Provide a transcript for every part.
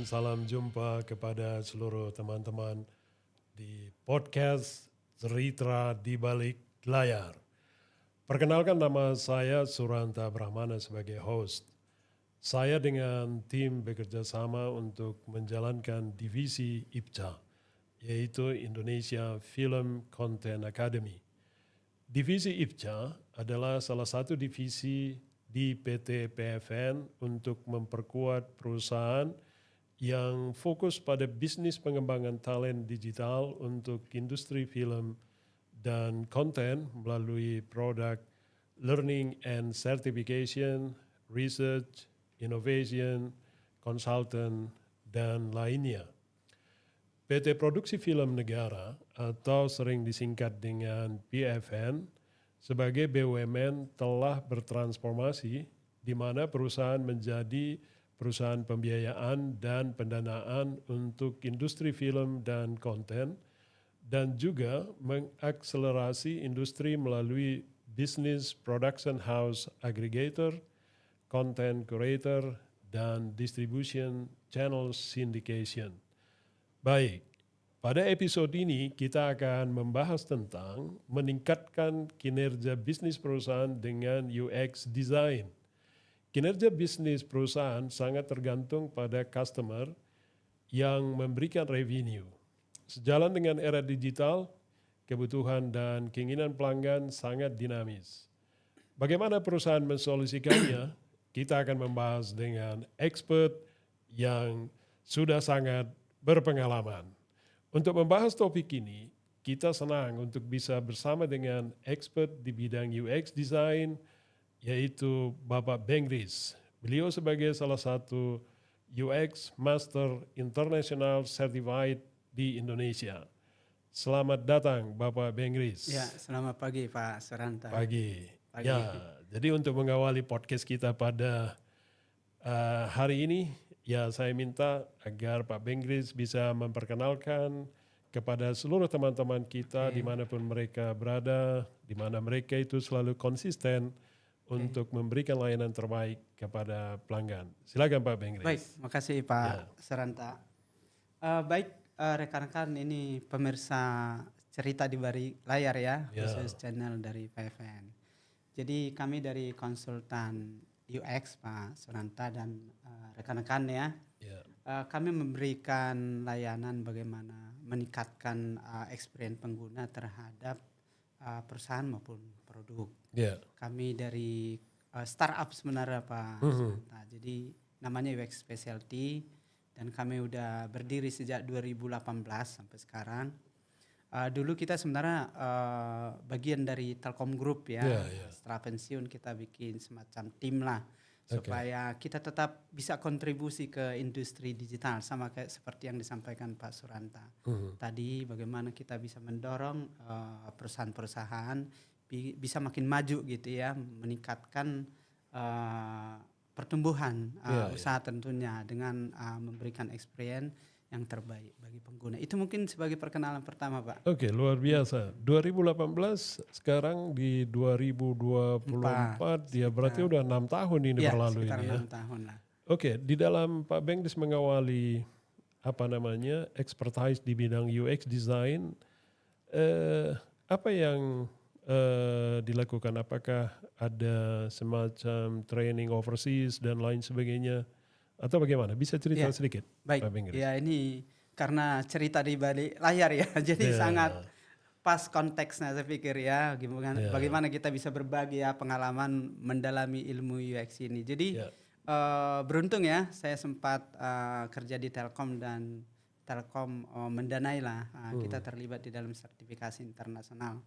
salam jumpa kepada seluruh teman-teman di podcast Cerita di Balik Layar. Perkenalkan, nama saya Suranta Brahmana sebagai host. Saya dengan tim bekerja sama untuk menjalankan divisi IPCA, yaitu Indonesia Film Content Academy. Divisi IPCA adalah salah satu divisi di PT PFN untuk memperkuat perusahaan yang fokus pada bisnis pengembangan talent digital untuk industri film dan konten melalui produk learning and certification, research, innovation, consultant, dan lainnya. PT Produksi Film Negara atau sering disingkat dengan PFN sebagai BUMN telah bertransformasi di mana perusahaan menjadi perusahaan pembiayaan dan pendanaan untuk industri film dan konten, dan juga mengakselerasi industri melalui business production house aggregator, content curator, dan distribution channel syndication. Baik, pada episode ini kita akan membahas tentang meningkatkan kinerja bisnis perusahaan dengan UX design. Kinerja bisnis perusahaan sangat tergantung pada customer yang memberikan revenue. Sejalan dengan era digital, kebutuhan dan keinginan pelanggan sangat dinamis. Bagaimana perusahaan mensolusikannya? Kita akan membahas dengan expert yang sudah sangat berpengalaman. Untuk membahas topik ini, kita senang untuk bisa bersama dengan expert di bidang UX design, yaitu Bapak Bengris. Beliau sebagai salah satu UX Master International Certified di Indonesia. Selamat datang Bapak Bengris. Ya, selamat pagi Pak Suranta. Pagi. Ya, jadi untuk mengawali podcast kita pada hari ini, ya saya minta agar Pak Bengris bisa memperkenalkan kepada seluruh teman-teman kita dimanapun mereka berada, di mana mereka itu selalu konsisten untuk memberikan layanan terbaik kepada pelanggan. Silakan Pak Bengris. Baik, makasih Pak Suranta. Baik rekan-rekan, ini pemirsa Cerita di Balik Layar ya, khusus channel dari PFN. Jadi kami dari konsultan UX Pak Suranta dan rekan-rekan ya. Kami memberikan layanan bagaimana meningkatkan experience pengguna terhadap perusahaan maupun produk. Kami dari startup sebenarnya Pak Suranta. Jadi namanya UX Specialty dan kami udah berdiri sejak 2018 sampai sekarang. Dulu kita sebenarnya bagian dari Telkom Group ya. Setelah pensiun kita bikin semacam tim lah supaya kita tetap bisa kontribusi ke industri digital sama kayak seperti yang disampaikan Pak Suranta. Tadi bagaimana kita bisa mendorong perusahaan-perusahaan bisa makin maju gitu ya, meningkatkan pertumbuhan usaha tentunya dengan memberikan experience yang terbaik bagi pengguna. Itu mungkin sebagai perkenalan pertama Pak. Oke, luar biasa. 2018 sekarang di 2024 ya berarti udah 6 tahun ini berlalu ini ya. 6 tahun lah. Oke, di dalam Pak Bengris mengawali expertise di bidang UX design, apa yang dilakukan? Apakah ada semacam training overseas dan lain sebagainya? Atau bagaimana? Bisa cerita sedikit? Baik, ya ini karena cerita di balik layar ya, jadi sangat pas konteksnya saya pikir ya, bagaimana kita bisa berbagi ya pengalaman mendalami ilmu UX ini. Jadi beruntung ya, saya sempat kerja di Telkom dan Telkom mendanai lah kita terlibat di dalam sertifikasi internasional.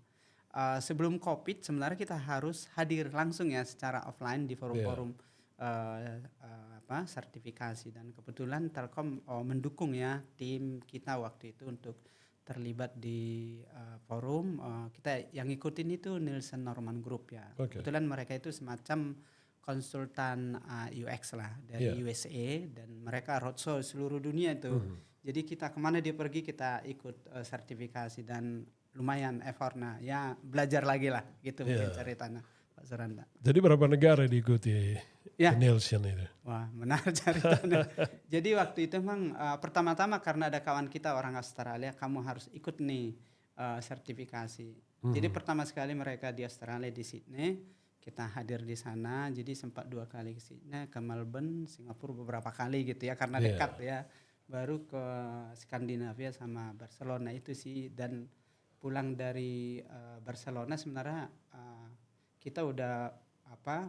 Sebelum COVID sebenarnya kita harus hadir langsung ya secara offline di forum-forum sertifikasi, dan kebetulan Telkom mendukung ya tim kita waktu itu untuk terlibat di forum. Kita yang ngikutin itu Nielsen Norman Group ya. Kebetulan mereka itu semacam konsultan UX lah dari USA, dan mereka roadshow seluruh dunia itu. Jadi kita kemana dia pergi kita ikut sertifikasi, dan lumayan effortnya ya, belajar lagi lah gitu mungkin ceritanya Pak Suranta. Jadi berapa negara diikuti Ya. Nielsen itu. Wah, menarik ceritanya. Jadi waktu itu memang pertama-tama karena ada kawan kita orang Australia, kamu harus ikut nih sertifikasi. Jadi pertama sekali mereka di Australia di Sydney, kita hadir di sana. Jadi sempat 2 kali ke Sydney, ke Melbourne, Singapura beberapa kali gitu ya karena dekat ya. Baru ke Skandinavia sama Barcelona itu sih, dan pulang dari Barcelona sebenarnya kita udah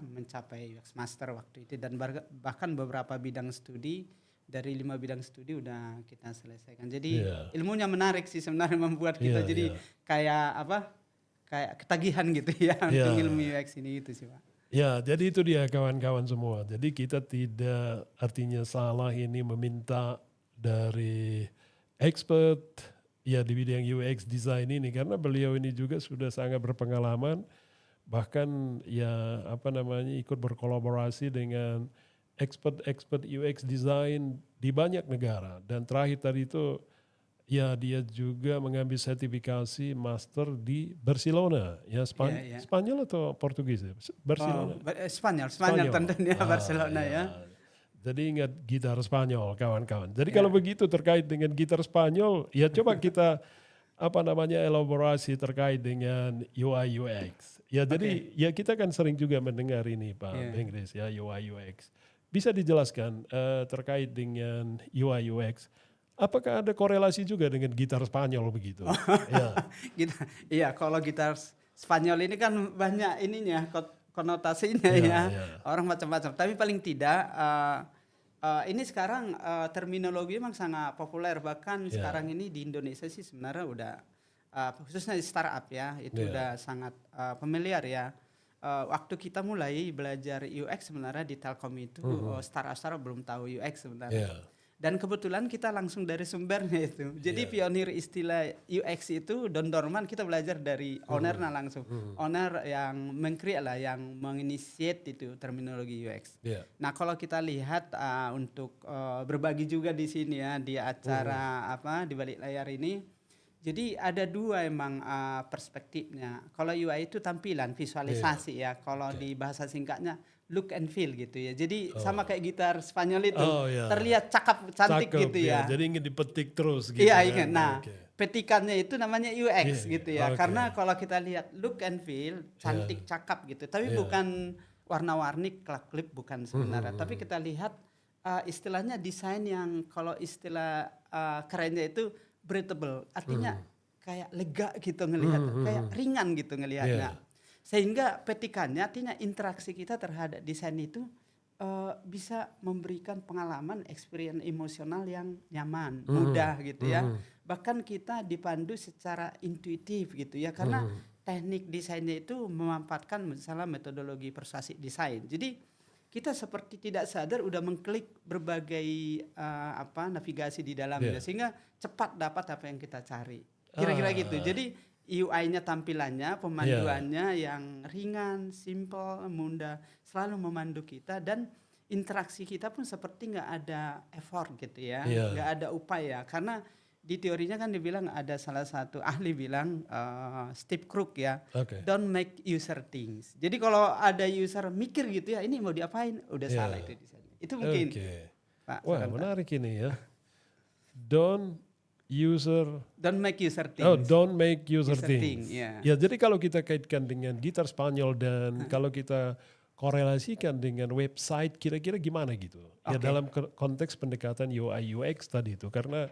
mencapai UX Master waktu itu, dan bahkan beberapa bidang studi dari 5 bidang studi udah kita selesaikan. Jadi ilmunya menarik sih sebenarnya, membuat kita jadi kayak ketagihan gitu ya untuk ilmu UX ini itu sih Pak. Ya, jadi itu dia kawan-kawan semua. Jadi kita tidak artinya salah ini meminta dari expert ya di bidang UX design ini, karena beliau ini juga sudah sangat berpengalaman, bahkan ya ikut berkolaborasi dengan expert UX design di banyak negara. Dan terakhir tadi itu ya dia juga mengambil sertifikasi master di Barcelona, ya Spanyol atau Portugis ya? Barcelona. Spanyol tentunya Barcelona ya. Jadi ingat gitar Spanyol kawan-kawan. Jadi kalau begitu terkait dengan gitar Spanyol, ya coba kita elaborasi terkait dengan UI UX. Ya jadi ya kita kan sering juga mendengar ini Pak Benggris ya, UI UX. Bisa dijelaskan terkait dengan UI UX, apakah ada korelasi juga dengan gitar Spanyol begitu? Iya, kalau gitar Spanyol ini kan banyak ininya konotasinya orang macam-macam. Tapi paling tidak ini sekarang terminologi memang sangat populer, bahkan sekarang ini di Indonesia sih sebenarnya udah khususnya di startup ya itu udah sangat familiar ya. Waktu kita mulai belajar UX sebenarnya di Telkom itu startup belum tahu UX sebenarnya. Dan kebetulan kita langsung dari sumbernya itu. Jadi pionir istilah UX itu Don Dorman kita belajar dari ownernya langsung. Owner yang meng-create lah, yang menginitiate itu terminologi UX. Nah kalau kita lihat untuk berbagi juga di sini ya di acara di balik layar ini. Jadi ada 2 emang perspektifnya. Kalau UI itu tampilan, visualisasi ya. Kalau di bahasa singkatnya look and feel gitu ya. Jadi sama kayak gitar Spanyol itu terlihat cakep, cantik gitu ya. Jadi ingin dipetik terus gitu. Iya, ingin. Nah, petikannya itu namanya UX gitu ya. Karena kalau kita lihat look and feel, cantik, cakep gitu. Tapi bukan warna-warni, klip bukan sebenarnya. Tapi kita lihat istilahnya desain yang kalau istilah kerennya itu breathable. Artinya kayak lega gitu ngelihat, kayak ringan gitu ngelihatnya. Sehingga petikannya artinya interaksi kita terhadap desain itu bisa memberikan pengalaman experience emosional yang nyaman, mudah gitu ya. Bahkan kita dipandu secara intuitif gitu ya, karena teknik desainnya itu memanfaatkan misalnya metodologi persuasif desain. Jadi kita seperti tidak sadar udah mengklik berbagai navigasi di dalamnya sehingga cepat dapat apa yang kita cari. Kira-kira gitu. Jadi UI-nya tampilannya, pemanduannya yang ringan, simple, mudah, selalu memandu kita, dan interaksi kita pun seperti nggak ada effort gitu ya, nggak ada upaya. Karena di teorinya kan dibilang ada salah satu ahli bilang Steve Krug ya, don't make user things. Jadi kalau ada user mikir gitu ya, ini mau diapain, udah salah itu desainnya. Itu mungkin. Pak, wah menarik ini ya. Don't make user things. Don't make user things. Ya, jadi kalau kita kaitkan dengan gitar Spanyol dan kalau kita korelasikan dengan website, kira-kira gimana gitu? Ya dalam konteks pendekatan UI UX tadi itu, karena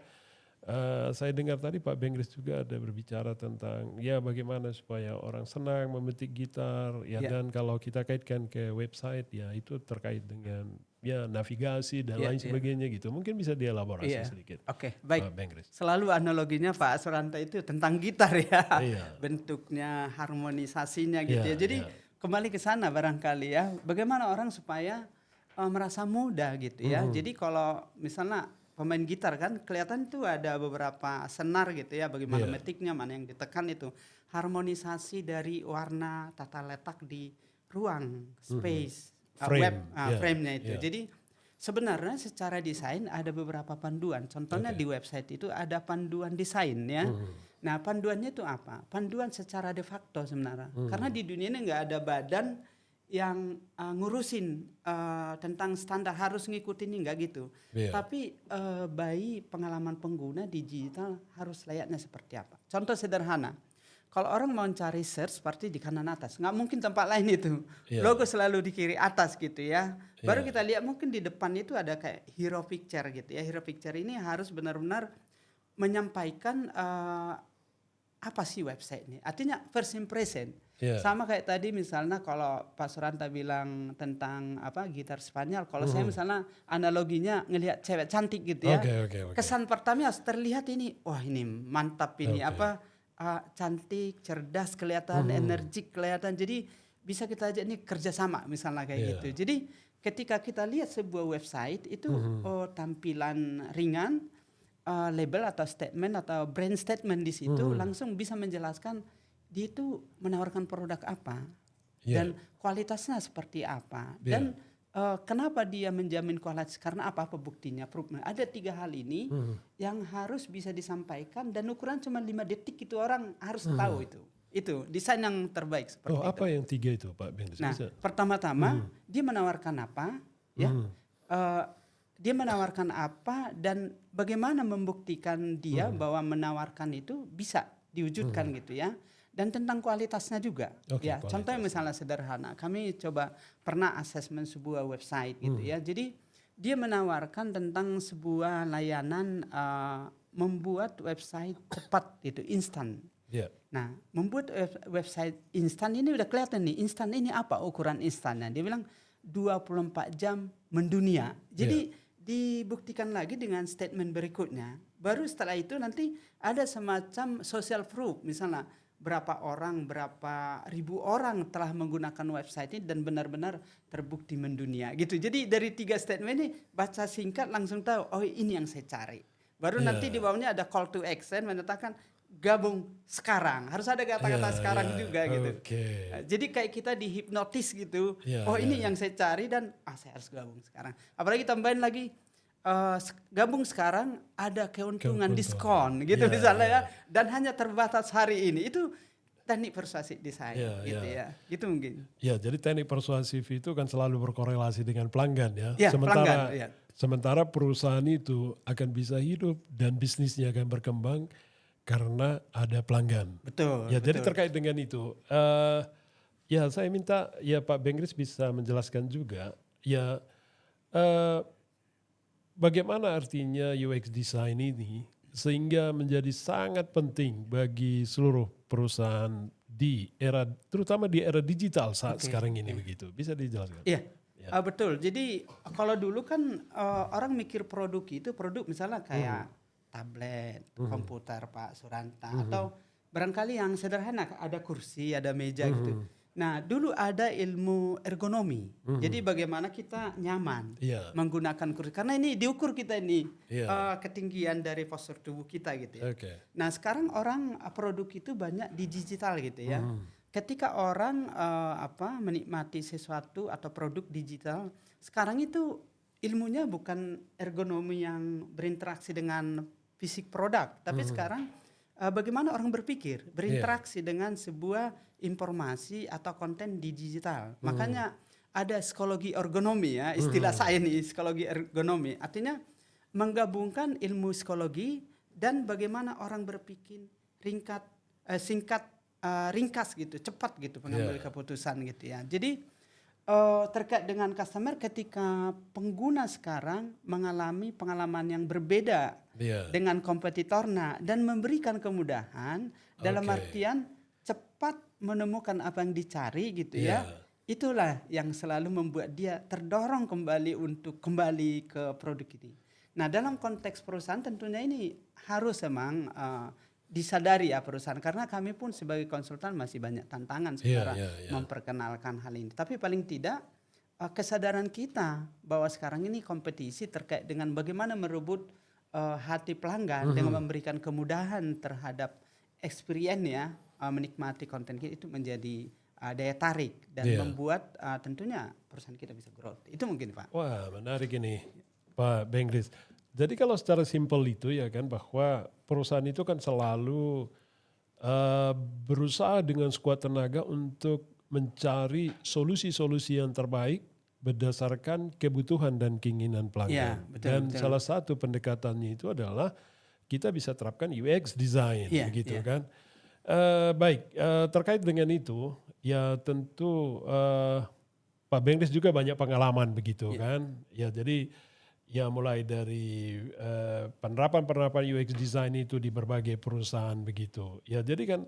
saya dengar tadi Pak Benggris juga ada berbicara tentang ya bagaimana supaya orang senang memetik gitar ya, dan kalau kita kaitkan ke website ya itu terkait dengan ya navigasi dan lain sebagainya gitu. Mungkin bisa dielaborasi sedikit. Baik. Selalu analoginya Pak Suranta itu tentang gitar ya. Bentuknya, harmonisasinya gitu ya. Jadi kembali ke sana barangkali ya. Bagaimana orang supaya merasa mudah gitu ya. Jadi kalau misalnya pemain gitar kan kelihatan tuh ada beberapa senar gitu ya, bagaimana metiknya, mana yang ditekan itu. Harmonisasi dari warna, tata letak di ruang, space, frame-nya itu. Jadi sebenarnya secara desain ada beberapa panduan. Contohnya di website itu ada panduan desain ya. Nah panduannya itu apa? Panduan secara de facto sebenarnya. Karena di dunia ini nggak ada badan yang ngurusin tentang standar harus ngikutin enggak gitu. Tapi by pengalaman pengguna digital harus layaknya seperti apa. Contoh sederhana, kalau orang mau cari search seperti di kanan atas, nggak mungkin tempat lain itu. Logo selalu di kiri atas gitu ya. Baru kita lihat mungkin di depan itu ada kayak hero picture gitu ya. Hero picture ini harus benar-benar menyampaikan apa sih website ini. Artinya first impression. Sama kayak tadi misalnya kalau Pak Suranta bilang tentang gitar Spanyol, kalau saya misalnya analoginya ngelihat cewek cantik gitu ya. Kesan pertama harus terlihat ini, wah ini mantap ini cantik, cerdas kelihatan, energik kelihatan. Jadi bisa kita aja ini kerjasama misalnya kayak gitu. Jadi ketika kita lihat sebuah website itu tampilan ringan, label atau statement atau brand statement di situ langsung bisa menjelaskan dia itu menawarkan produk apa dan kualitasnya seperti apa dan kenapa dia menjamin kualitas, karena apa buktinya, proofnya. Ada 3 hal ini yang harus bisa disampaikan dan ukuran cuma 5 detik itu orang harus tahu itu desain yang terbaik seperti itu. Apa yang 3 itu Pak Ben? Nah, pertama-tama dia menawarkan apa ya, dia menawarkan apa dan bagaimana membuktikan dia bahwa menawarkan itu bisa diwujudkan gitu ya. Dan tentang kualitasnya juga. Contohnya misalnya sederhana, kami coba pernah asesmen sebuah website gitu ya. Jadi dia menawarkan tentang sebuah layanan membuat website cepat gitu, instan. Nah, membuat website instan ini udah kelihatan nih, instan ini apa ukuran instannya? Dia bilang 24 jam mendunia. Jadi dibuktikan lagi dengan statement berikutnya. Baru setelah itu nanti ada semacam social proof, misalnya berapa ribu orang telah menggunakan website ini dan benar-benar terbukti mendunia gitu. Jadi dari 3 statement ini baca singkat langsung tahu, oh ini yang saya cari. Baru nanti di bawahnya ada call to action menyatakan gabung sekarang. Harus ada kata-kata sekarang juga gitu. Jadi kayak kita dihipnotis gitu. Ini yang saya cari dan saya harus gabung sekarang. Apalagi tambahin lagi gabung sekarang ada keuntungan diskon gitu misalnya ya, dan hanya terbatas hari ini. Itu teknik persuasif desain gitu ya. Gitu mungkin. Jadi teknik persuasif itu kan selalu berkorelasi dengan pelanggan ya. Sementara perusahaan itu akan bisa hidup dan bisnisnya akan berkembang karena ada pelanggan. Betul. Jadi terkait dengan itu, saya minta Pak Benggris bisa menjelaskan juga bagaimana artinya UX design ini sehingga menjadi sangat penting bagi seluruh perusahaan di era, terutama di era digital saat sekarang ini begitu. Bisa dijelaskan? Betul. Jadi kalau dulu kan orang mikir produk itu produk misalnya kayak tablet, komputer Pak Suranta, atau barangkali yang sederhana ada kursi, ada meja gitu. Nah, dulu ada ilmu ergonomi. Jadi bagaimana kita nyaman menggunakan kursi. Karena ini diukur kita ini ketinggian dari postur tubuh kita gitu ya. Nah, sekarang orang produk itu banyak di digital gitu ya. Ketika orang menikmati sesuatu atau produk digital, sekarang itu ilmunya bukan ergonomi yang berinteraksi dengan fisik produk, tapi sekarang bagaimana orang berpikir, berinteraksi dengan sebuah informasi atau konten di digital. Makanya ada psikologi ergonomi ya, istilah saya nih, psikologi ergonomi. Artinya menggabungkan ilmu psikologi dan bagaimana orang berpikir ringkas gitu, cepat gitu pengambil keputusan gitu ya. Jadi terkait dengan customer, ketika pengguna sekarang mengalami pengalaman yang berbeda dengan kompetitornya dan memberikan kemudahan dalam artian cepat menemukan apa yang dicari gitu ya. Itulah yang selalu membuat dia terdorong kembali untuk kembali ke produk ini. Nah, dalam konteks perusahaan tentunya ini harus memang disadari ya perusahaan, karena kami pun sebagai konsultan masih banyak tantangan sekarang memperkenalkan hal ini. Tapi paling tidak kesadaran kita bahwa sekarang ini kompetisi terkait dengan bagaimana merebut hati pelanggan dengan memberikan kemudahan terhadap experience ya, menikmati konten kita, itu menjadi daya tarik dan membuat tentunya perusahaan kita bisa growth. Itu mungkin Pak. Wah, menarik ini Pak Benggris. Jadi kalau secara simpel itu ya kan, bahwa perusahaan itu kan selalu berusaha dengan sekuat tenaga untuk mencari solusi-solusi yang terbaik berdasarkan kebutuhan dan keinginan pelanggan. Dan salah satu pendekatannya itu adalah kita bisa terapkan UX design, begitu kan. Baik, terkait dengan itu, ya tentu Pak Bengkris juga banyak pengalaman begitu kan. Ya jadi ya mulai dari penerapan UX design itu di berbagai perusahaan begitu. Ya jadi kan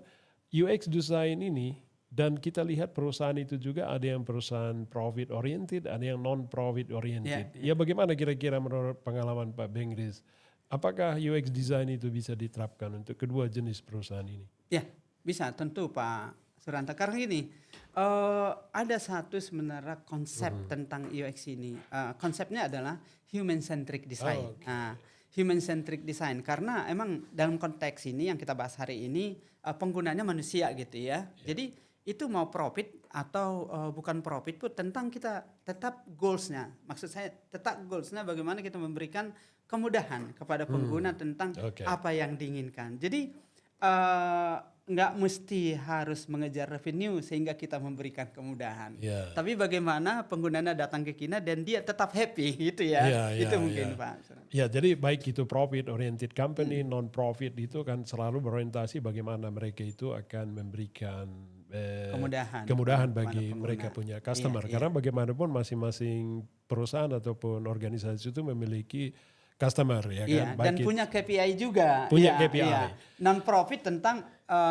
UX design ini, dan kita lihat perusahaan itu juga ada yang perusahaan profit oriented, ada yang non profit oriented. Ya bagaimana kira-kira menurut pengalaman Pak Bengkris, apakah UX design itu bisa diterapkan untuk kedua jenis perusahaan ini? Ya, bisa tentu Pak Suranta. Karena gini, ada satu sebenarnya konsep tentang UX ini. Konsepnya adalah human centric design. Human centric design, karena emang dalam konteks ini yang kita bahas hari ini penggunanya manusia gitu ya. Jadi itu mau profit atau bukan profit pun tentang kita tetap goalsnya. Maksud saya tetap goalsnya bagaimana kita memberikan kemudahan kepada pengguna tentang apa yang diinginkan. Jadi nggak mesti harus mengejar revenue sehingga kita memberikan kemudahan. Tapi bagaimana penggunanya datang ke kita dan dia tetap happy gitu ya. Itu mungkin Pak. Ya, jadi baik itu profit oriented company, non profit itu kan selalu berorientasi bagaimana mereka itu akan memberikan kemudahan bagi mereka punya customer. Karena bagaimanapun masing-masing perusahaan ataupun organisasi itu memiliki customer ya kan. Dan punya KPI juga. Punya KPI. Non profit tentang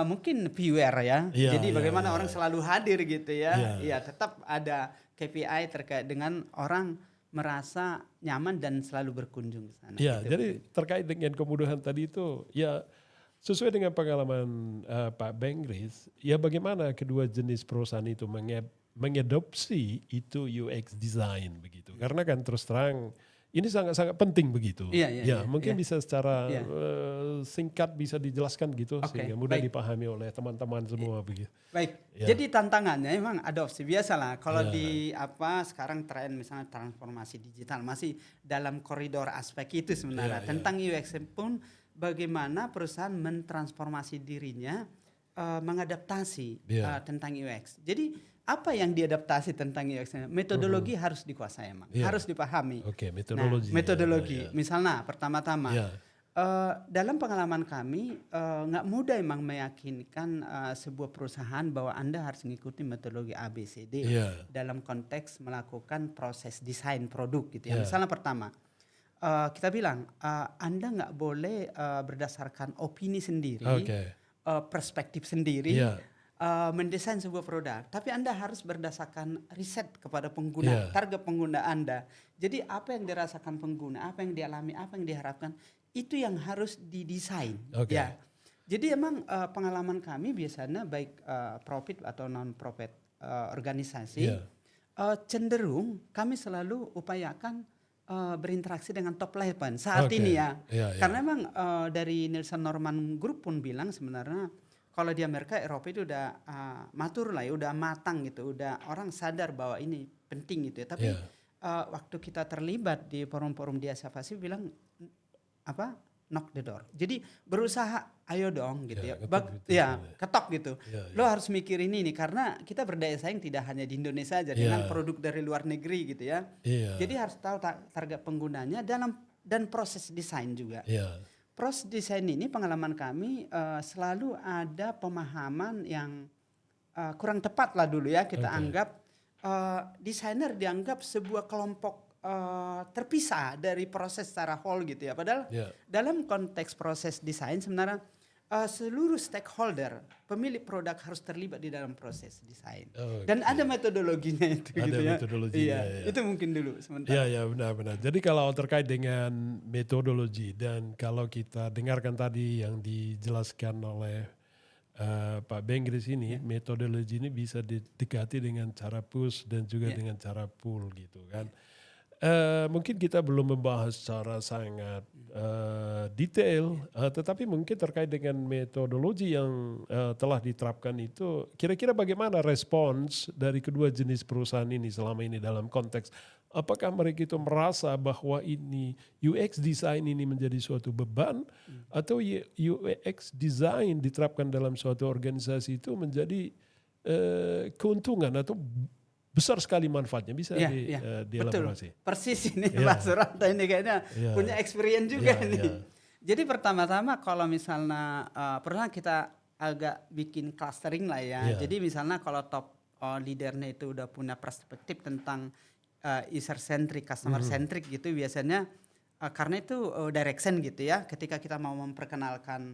mungkin viewer ya. Jadi bagaimana orang selalu hadir gitu ya. Iya, tetap ada KPI terkait dengan orang merasa nyaman dan selalu berkunjung ke sana. Ya, gitu. Jadi terkait dengan kemudahan tadi itu ya sesuai dengan pengalaman Pak Bengkris, ya bagaimana kedua jenis perusahaan itu mengadopsi itu UX design begitu. Karena kan terus terang ini sangat-sangat penting begitu. Mungkin bisa secara singkat bisa dijelaskan gitu sehingga mudah dipahami oleh teman-teman semua begitu. Baik. Jadi tantangannya memang adopsi biasalah. Kalau di sekarang tren misalnya transformasi digital masih dalam koridor aspek itu sebenarnya. Tentang UX pun bagaimana perusahaan mentransformasi dirinya mengadaptasi tentang UX. Jadi apa yang diadaptasi tentang UX? Metodologi harus dikuasai emang, harus dipahami. Metodologi. Metodologi. Misalnya pertama-tama dalam pengalaman kami nggak mudah emang meyakinkan sebuah perusahaan bahwa Anda harus mengikuti metodologi ABCD dalam konteks melakukan proses desain produk gitu ya. Misalnya pertama kita bilang Anda nggak boleh berdasarkan opini sendiri, perspektif sendiri. Mendesain sebuah produk, tapi Anda harus berdasarkan riset kepada pengguna, target pengguna Anda. Jadi apa yang dirasakan pengguna, apa yang dialami, apa yang diharapkan, itu yang harus didesain. Ya. Jadi emang pengalaman kami biasanya baik profit atau non profit organisasi cenderung kami selalu upayakan berinteraksi dengan top level saat ini ya. Karena emang dari Nielsen Norman Group pun bilang sebenarnya kalau di Amerika, Eropa itu udah matur lah ya, udah matang gitu, udah orang sadar bahwa ini penting gitu ya. Tapi waktu kita terlibat di forum-forum di Asia Pasifik bilang knock the door. Jadi berusaha, ayo dong gitu ketok gitu. Lo harus mikir ini nih karena kita berdaya saing tidak hanya di Indonesia aja dengan produk dari luar negeri gitu ya. Jadi harus tahu target penggunanya dan proses desain juga. Proses desain ini pengalaman kami selalu ada pemahaman yang kurang tepat lah dulu ya. Kita anggap desainer dianggap sebuah kelompok terpisah dari proses secara whole gitu ya. Padahal dalam konteks proses desain sebenarnya seluruh stakeholder pemilik produk harus terlibat di dalam proses desain. Dan ada metodologinya itu ada gitu ya. Metodologinya, Itu mungkin dulu sementara. Ya benar-benar. Jadi kalau terkait dengan metodologi dan kalau kita dengarkan tadi yang dijelaskan oleh Pak Bengkris ini, metodologi ini bisa didekati dengan cara push dan juga dengan cara pull gitu kan. Mungkin kita belum membahas secara sangat detail, tetapi mungkin terkait dengan metodologi yang telah diterapkan itu, kira-kira bagaimana respons dari kedua jenis perusahaan ini selama ini dalam konteks, apakah mereka itu merasa bahwa ini UX design ini menjadi suatu beban, atau UX design diterapkan dalam suatu organisasi itu menjadi keuntungan atau besar sekali manfaatnya bisa dielaborasi. Betul, persis ini Pak Suranta ini kayaknya punya experience juga nih. Jadi pertama-tama kalau misalnya pernah kita agak bikin clustering lah ya. Jadi misalnya kalau top leadernya itu udah punya perspektif tentang user centric, customer centric gitu biasanya karena itu direction gitu ya. Ketika kita mau memperkenalkan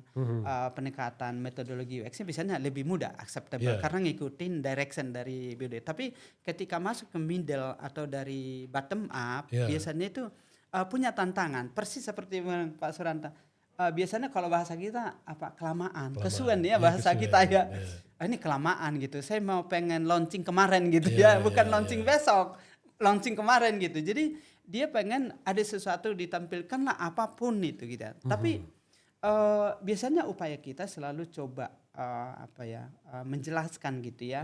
pendekatan metodologi UX-nya biasanya lebih mudah, acceptable karena ngikutin direction dari BD. Tapi ketika masuk ke middle atau dari bottom up, biasanya itu punya tantangan. Persis seperti Pak Suranta. Biasanya kalau bahasa kita kelamaan. Kesuwen ya bahasa kita ya. Ini kelamaan gitu. Saya mau pengen launching kemarin gitu bukan launching besok, launching kemarin gitu. Jadi dia pengen ada sesuatu ditampilkan lah apapun itu gitu. Tapi biasanya upaya kita selalu coba menjelaskan gitu ya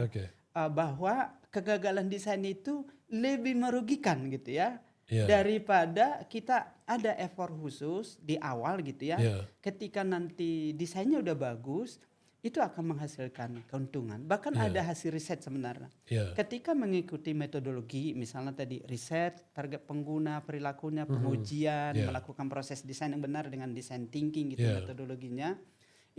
bahwa kegagalan desain itu lebih merugikan gitu ya daripada kita ada effort khusus di awal gitu ya. Ketika nanti desainnya udah bagus, itu akan menghasilkan keuntungan. Bahkan ada hasil riset sebenarnya. Ketika mengikuti metodologi, misalnya tadi riset, target pengguna, perilakunya, pengujian, melakukan proses desain yang benar dengan design thinking gitu metodologinya,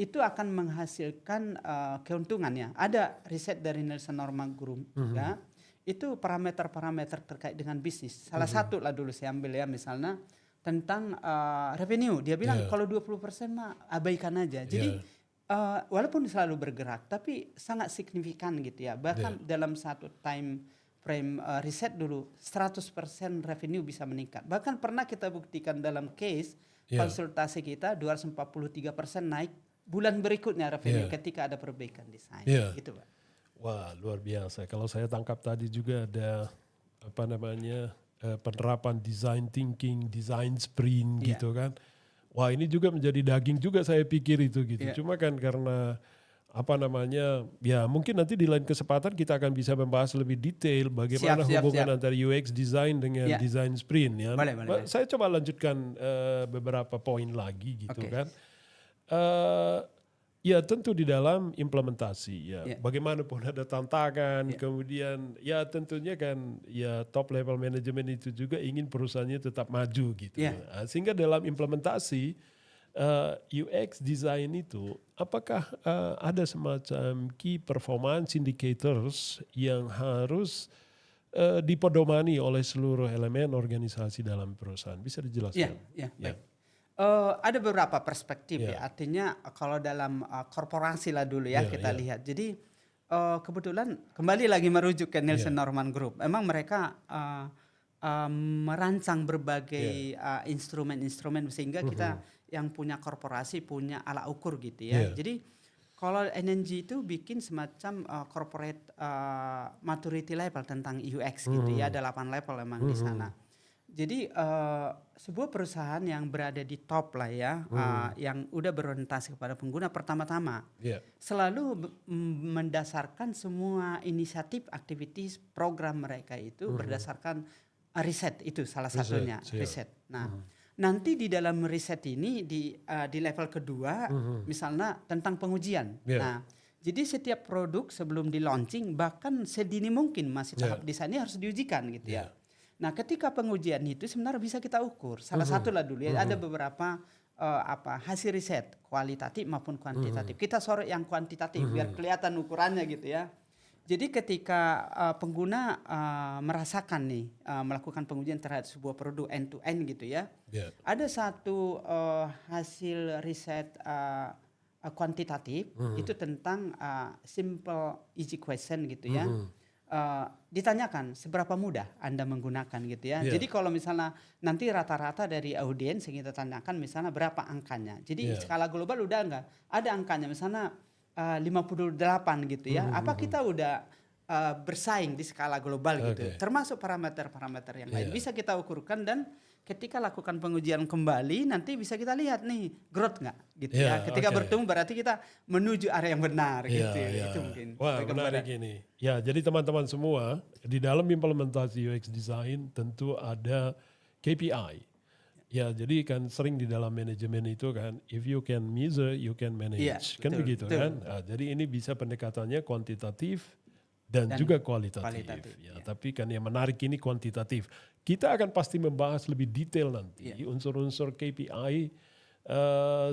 itu akan menghasilkan keuntungan ya. Ada riset dari Nielsen Norman Group juga, itu parameter-parameter terkait dengan bisnis. Salah satu lah dulu saya ambil ya misalnya tentang revenue. Dia bilang kalau 20% mah abaikan aja. Jadi walaupun selalu bergerak tapi sangat signifikan gitu ya. Bahkan dalam satu time frame riset dulu 100% revenue bisa meningkat. Bahkan pernah kita buktikan dalam case konsultasi kita 243% naik bulan berikutnya revenue ketika ada perbaikan desain gitu Pak. Wah, luar biasa. Kalau saya tangkap tadi juga ada penerapan design thinking, design sprint gitu kan. Wah, ini juga menjadi daging juga saya pikir itu gitu. Cuma kan karena mungkin nanti di lain kesempatan kita akan bisa membahas lebih detail bagaimana hubungan antara UX design dengan design sprint ya. Boleh. Saya coba lanjutkan beberapa poin lagi gitu kan. Ya tentu di dalam implementasi bagaimanapun ada tantangan, kemudian ya tentunya kan top level management itu juga ingin perusahaannya tetap maju gitu. Sehingga dalam implementasi UX design itu apakah ada semacam key performance indicators yang harus dipedomani oleh seluruh elemen organisasi dalam perusahaan? Bisa dijelaskan? Baik. Ada beberapa perspektif ya. Artinya kalau dalam korporasi lah dulu ya kita lihat. Jadi kebetulan kembali lagi merujuk ke Nielsen Norman Group. Memang mereka merancang berbagai instrumen-instrumen sehingga kita yang punya korporasi punya alat ukur gitu ya. Jadi kalau NNG itu bikin semacam corporate maturity level tentang UX gitu ya. Ada 8 level memang di sana. Jadi sebuah perusahaan yang berada di top lah ya, yang udah berorientasi kepada pengguna pertama-tama, selalu mendasarkan semua inisiatif, aktivitas, program mereka itu berdasarkan riset itu salah satunya riset. Nah, nanti di dalam riset ini di level kedua, misalnya tentang pengujian. Nah, jadi setiap produk sebelum di launching bahkan sedini mungkin masih tahap desainnya harus diujikan gitu ya. Nah, ketika pengujian itu sebenarnya bisa kita ukur. Salah satu lah dulu ya, ada beberapa hasil riset kualitatif maupun kuantitatif. Kita sorot yang kuantitatif biar kelihatan ukurannya gitu ya. Jadi ketika pengguna merasakan nih melakukan pengujian terhadap sebuah produk end to end gitu ya. Ada satu hasil riset kuantitatif itu tentang simple easy question gitu ya. Ditanyakan seberapa mudah Anda menggunakan gitu ya. Jadi kalau misalnya nanti rata-rata dari audiens yang kita tanyakan misalnya berapa angkanya. Jadi skala global udah enggak? Ada angkanya misalnya 58 gitu ya. Apa kita udah bersaing di skala global gitu. Termasuk parameter-parameter yang lain bisa kita ukurkan dan ketika lakukan pengujian kembali nanti bisa kita lihat nih growth nggak gitu ya. Ketika bertumbuh berarti kita menuju area yang benar gitu. Itu mungkin. Wah, menarik ini. Ya, jadi teman-teman semua di dalam implementasi UX design tentu ada KPI Ya, jadi kan sering di dalam manajemen itu kan, if you can measure, you can manage. Iya, Kan betul, begitu betul. kan. Nah, jadi ini bisa pendekatannya kuantitatif dan juga kualitatif. Ya, tapi kan yang menarik ini kuantitatif. Kita akan pasti membahas lebih detail nanti unsur-unsur KPI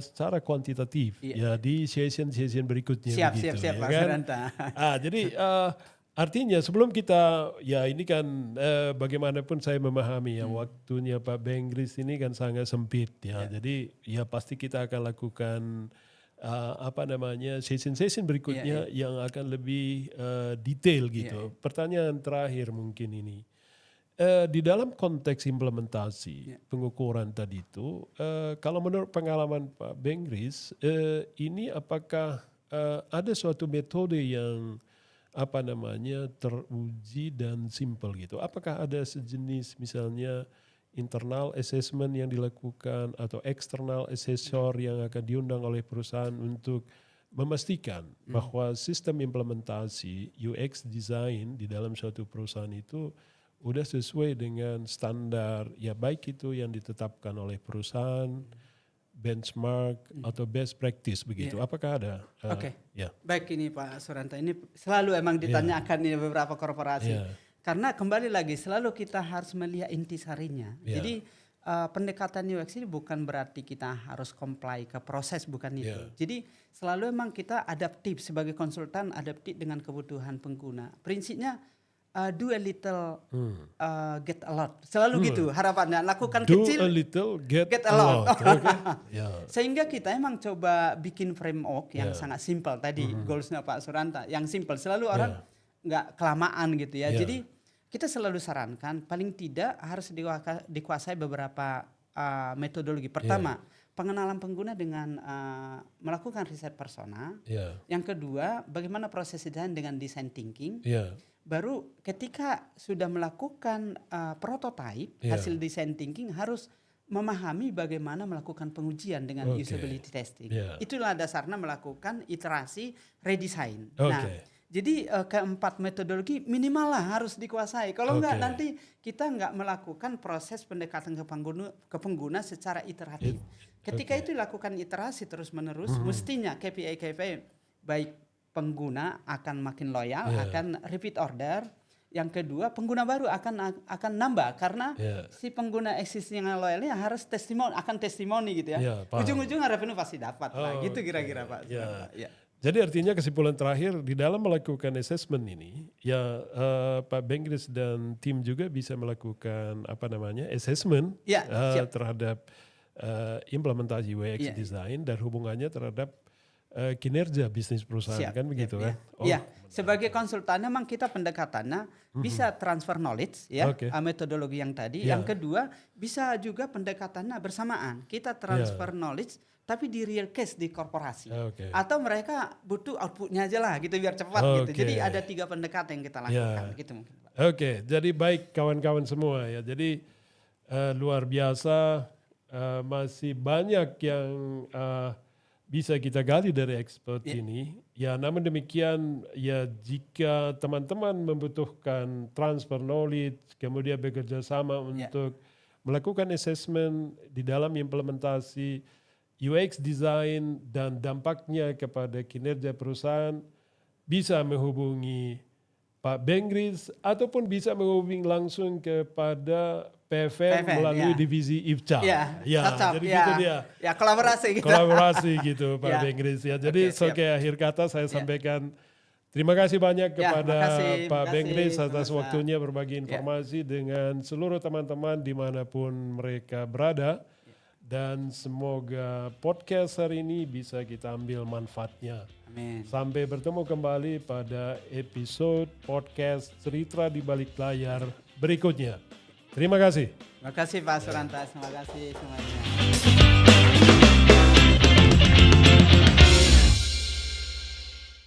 secara kuantitatif ya di session-session berikutnya. Siap, begitu, Pak kan? Suranta. Jadi artinya sebelum kita ya ini kan bagaimanapun saya memahami ya waktunya Pak Benggris ini kan sangat sempit ya. Jadi ya pasti kita akan lakukan session-session berikutnya yang akan lebih detail gitu. Pertanyaan terakhir mungkin ini. Di dalam konteks implementasi pengukuran tadi itu, kalau menurut pengalaman Pak Benggris, ini apakah ada suatu metode yang teruji dan simple gitu? Apakah ada sejenis misalnya internal assessment yang dilakukan atau external assessor yang akan diundang oleh perusahaan untuk memastikan bahwa sistem implementasi UX design di dalam suatu perusahaan itu udah sesuai dengan standar ya baik itu yang ditetapkan oleh perusahaan, benchmark atau best practice begitu. Apakah ada? Oke. Ya. Baik ini Pak Suranta, ini selalu emang ditanyakan ini beberapa korporasi. Karena kembali lagi selalu kita harus melihat intisarinya. Jadi pendekatan UX ini bukan berarti kita harus comply ke proses, bukan itu. Jadi selalu emang kita adaptif sebagai konsultan, adaptif dengan kebutuhan pengguna. Prinsipnya do a little, get a lot. Selalu gitu harapannya. Lakukan do kecil, a little, get a lot. lot. Okay. Sehingga kita emang coba bikin framework yang sangat simple tadi. Goalsnya Pak Suranta. Yang simple. Selalu orang nggak kelamaan gitu ya. Jadi kita selalu sarankan paling tidak harus dikuasai beberapa metodologi. Pertama, pengenalan pengguna dengan melakukan riset persona. Yang kedua, bagaimana proses desain dengan design thinking. Baru ketika sudah melakukan prototype, hasil design thinking harus memahami bagaimana melakukan pengujian dengan usability testing. Itulah dasarnya melakukan iterasi redesign. Nah, jadi keempat metodologi minimal lah harus dikuasai. Kalau enggak nanti kita enggak melakukan proses pendekatan ke pengguna secara iteratif. Ketika itu dilakukan iterasi terus menerus, mestinya KPI baik pengguna akan makin loyal, akan repeat order. Yang kedua, pengguna baru akan nambah karena si pengguna existing yang loyalnya harus testimoni gitu ya. Ujung-ujungnya revenue pasti dapat lah. Gitu kira-kira Pak. Jadi artinya kesimpulan terakhir di dalam melakukan assessment ini ya Pak Benggris dan tim juga bisa melakukan assessment terhadap implementasi UX design dan hubungannya terhadap kinerja bisnis perusahaan kan begitu kan? Sebagai konsultan memang kita pendekatannya bisa transfer knowledge metodologi yang tadi. Yang kedua bisa juga pendekatannya bersamaan. Kita transfer knowledge tapi di real case di korporasi. Atau mereka butuh outputnya aja lah gitu biar cepat gitu. Jadi ada 3 pendekatan yang kita lakukan gitu mungkin. Jadi baik kawan-kawan semua ya. Jadi luar biasa masih banyak yang bisa kita gali dari expert ini. Ya, namun demikian ya jika teman-teman membutuhkan transfer knowledge, kemudian bekerja sama untuk melakukan assessment di dalam implementasi UX design dan dampaknya kepada kinerja perusahaan, bisa menghubungi Pak Benggris ataupun bisa menghubungi langsung kepada PFN melalui divisi IFCA. Jadi gitu dia. Ya, kolaborasi gitu. Kolaborasi gitu Pak Benggris ya. Jadi sebagai akhir kata saya sampaikan terima kasih banyak kepada Pak Benggris atas waktunya berbagi informasi dengan seluruh teman-teman dimanapun mereka berada. Dan semoga podcast hari ini bisa kita ambil manfaatnya. Amin. Sampai bertemu kembali pada episode podcast Cerita di Balik Layar berikutnya. Terima kasih. Terima kasih Pak Suranta, terima kasih semuanya.